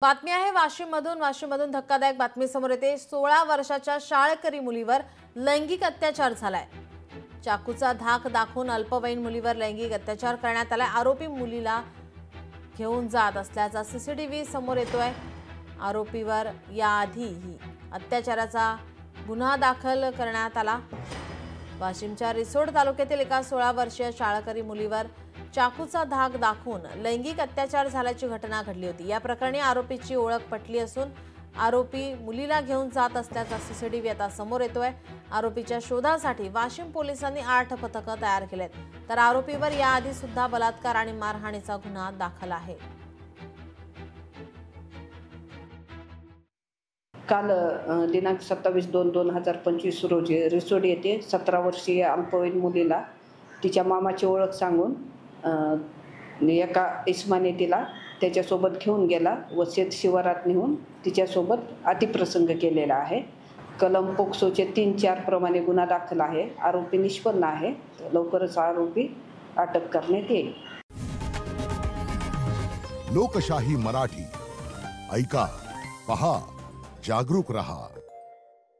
बातमी आहे वाशिममधून धक्कादायक बातमी समोर येते। 16 वर्षाच्या शाळकरी मुलीवर लैंगिक अत्याचार झालाय। चाकूचा धाक दाखवून अल्पवयीन मुलीवर लैंगिक अत्याचार करण्यात आलाय। आरोपी मुलीला घेऊन जात असल्याचा सीसीटीव्ही समोर येतोय। आरोपीवर याआधीही अत्याचाराचा गुन्हा दाखल करण्यात आला। वाशिमच्या रिसोड तालुक्यातील एका 16 वर्षीय शाळकरी मुलीवर चाकूचा धाक दाखवून लैंगिक अत्याचार झाल्याची घटना घडली होती। या प्रकरणी आरोपीची ओळख पटली असून आरोपी मुलीला घेऊन जात असल्याचा सीसीटीव्ही आता समोर येतोय। आरोपीच्या शोधासाठी वाशिम पोलिसांनी 8 पथकं तयार केलेत, तर आरोपीवर याआधी सुद्धा बलात्कार आणि मारहाणीचा गुन्हा दाखल आहे। काल दिनांक 27/2/2025 रोजी रिसोड येथे 17 वर्षीय अल्पवयीन मुलीला तिच्या मामाची ओळख सांगून एका इस्माने तिला त्याच्यासोबत घेऊन गेला व शेत शिवारात नेऊन तिच्यासोबत अतिप्रसंग केलेला आहे। कलम पोक्सोचे 3-4 प्रमाणे गुन्हा दाखल आहे। आरोपी निष्पन्न आहे। लवकरच आरोपी अटक करण्यात येईल। लोकशाही मराठी ऐका, पहा, जागरूक रहा।